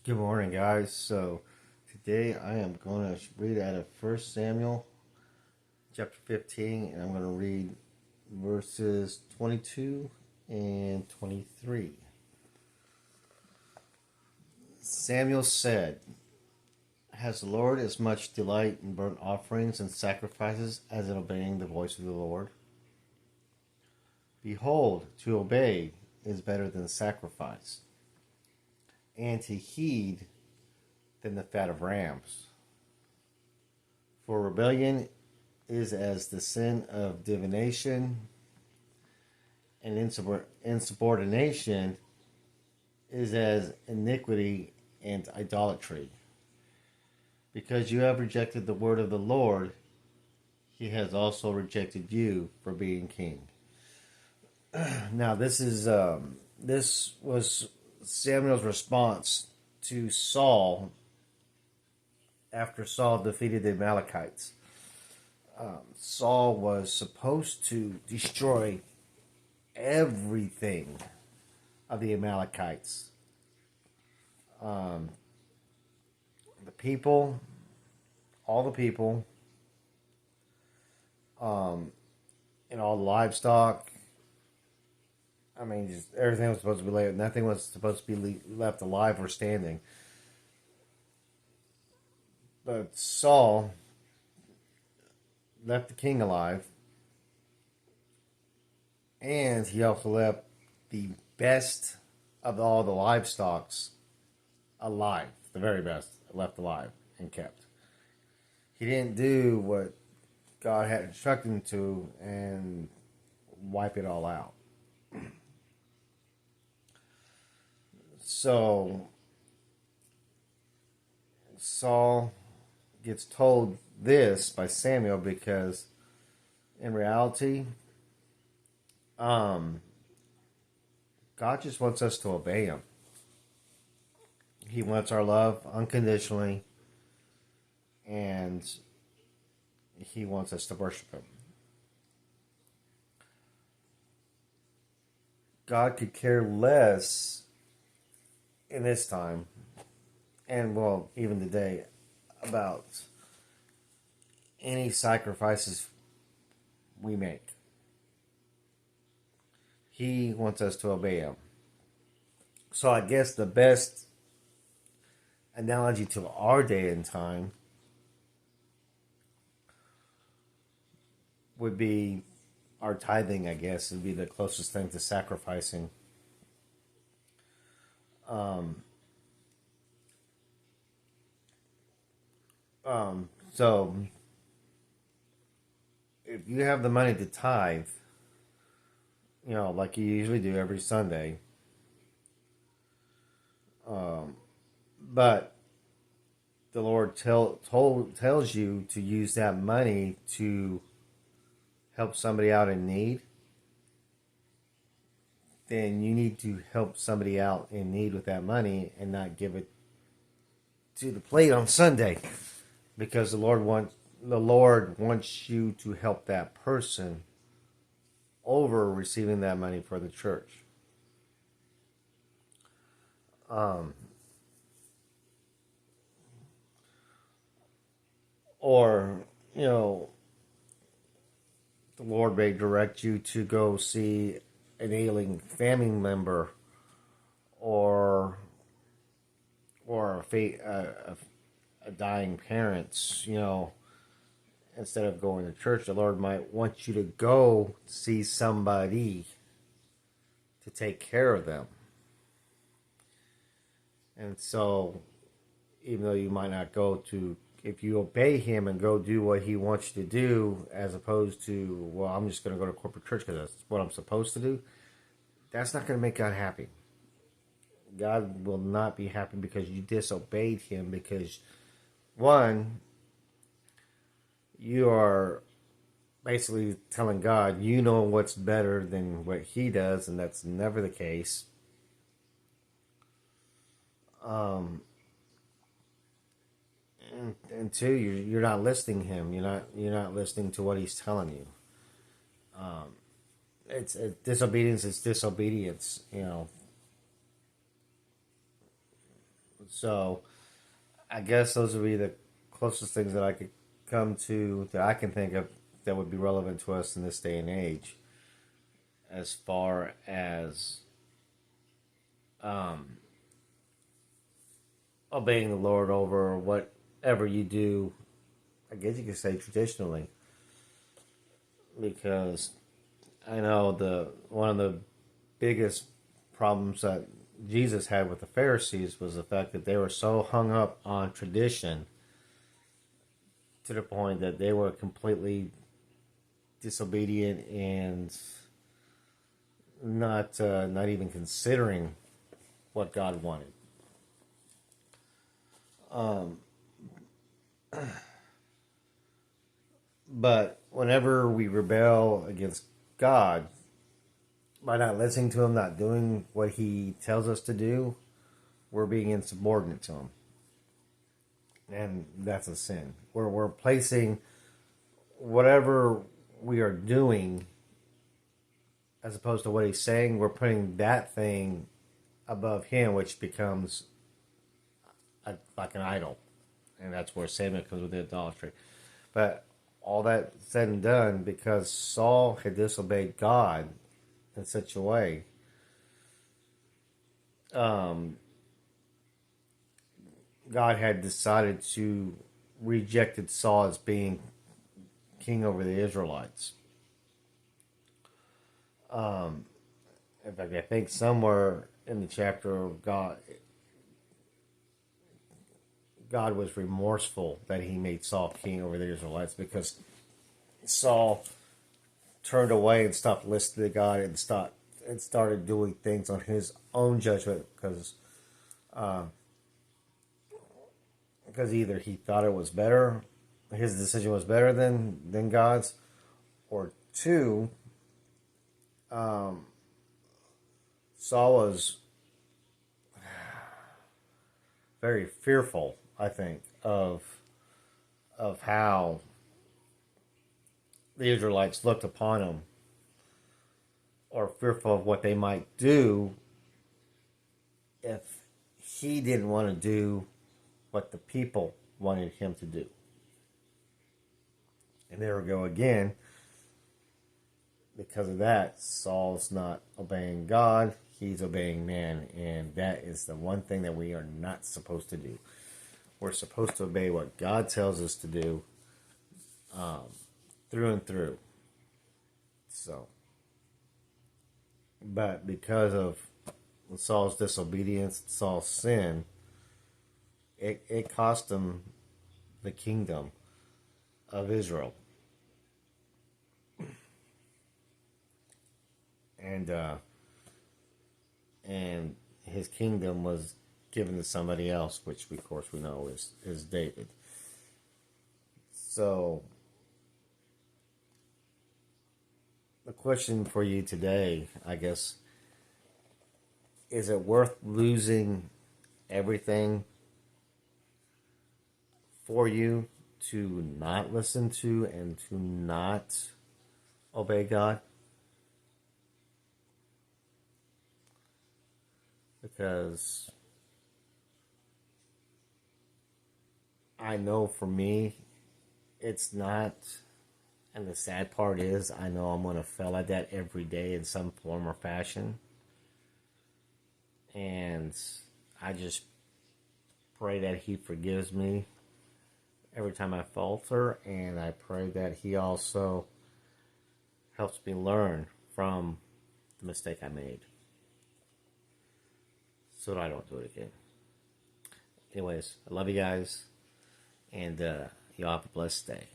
Good morning, guys. So today I am going to read out of 1 Samuel chapter 15, and I'm going to read verses 22 and 23. Samuel said, "Has the Lord as much delight in burnt offerings and sacrifices as in obeying the voice of the Lord? Behold, to obey is better than sacrifice, and to heed than the fat of rams. For rebellion is as the sin of divination, and insubordination is as iniquity and idolatry. Because you have rejected the word of the Lord, he has also rejected you for being king." Now, this was Samuel's response to Saul after Saul defeated the Amalekites. Saul was supposed to destroy everything of the Amalekites. The people, all the people, and all the livestock. I mean, just everything was supposed to be laid. Nothing was supposed to be left alive or standing. But Saul left the king alive, and he also left the best of all the livestock alive, the very best left alive and kept. He didn't do what God had instructed him to and wipe it all out. So Saul gets told this by Samuel because in reality, God just wants us to obey him. He wants our love unconditionally, and he wants us to worship him. God could care less in this time, and well, even today, about any sacrifices we make. He wants us to obey him. So I guess the best analogy to our day and time would be our tithing, I guess, would be the closest thing to sacrificing. So if you have the money to tithe, like you usually do every Sunday, but the Lord tells you to use that money to help somebody out in need, then you need to help somebody out in need with that money and not give it to the plate on Sunday, because the Lord wants you to help that person over receiving that money for the church. Or, the Lord may direct you to go see an ailing family member, or a dying parent, instead of going to church. The Lord might want you to go see somebody to take care of them. And so, even though you might not go to, if you obey him and go do what he wants you to do, as opposed to, well, I'm just going to go to corporate church because that's what I'm supposed to do, that's not going to make God happy. God will not be happy because you disobeyed him, because, one, you are basically telling God you know what's better than what he does, and that's never the case. And two, you're not listening to him. You're not listening to what he's telling you. It's disobedience is disobedience. So I guess those would be the closest things that I could come to that I can think of that would be relevant to us in this day and age, as far as um, obeying the Lord over whatever you do. I guess you could say traditionally, because I know the one of the biggest problems that Jesus had with the Pharisees was the fact that they were so hung up on tradition to the point that they were completely disobedient and not even considering what God wanted. But whenever we rebel against God by not listening to Him, not doing what He tells us to do, we're being insubordinate to Him, and that's a sin. We're placing whatever we are doing as opposed to what He's saying. We're putting that thing above Him, which becomes like an idol, and that's where Samuel comes with the idolatry. But all that said and done, because Saul had disobeyed God in such a way, God had decided to rejected Saul as being king over the Israelites. In fact, I think somewhere in the chapter of God was remorseful that He made Saul king over the Israelites, because Saul turned away and stopped listening to God and started doing things on his own judgment, because either he thought it was better, his decision was better than God's, or two, Saul was very fearful, I think, of how the Israelites looked upon him, or fearful of what they might do if he didn't want to do what the people wanted him to do. And there we go again. Because of that, Saul's not obeying God, he's obeying man. And that is the one thing that we are not supposed to do. We're supposed to obey what God tells us to do, through and through. So, but because of Saul's disobedience, Saul's sin, it cost him the kingdom of Israel. And his kingdom was given to somebody else, which of course we know is David. So the question for you today, I guess, is it worth losing everything for you to not listen to and to not obey God? Because I know for me, it's not. And the sad part is, I know I'm going to fail at that every day in some form or fashion. And I just pray that He forgives me every time I falter. And I pray that He also helps me learn from the mistake I made, so that I don't do it again. Anyways, I love you guys. And y'all have a blessed day.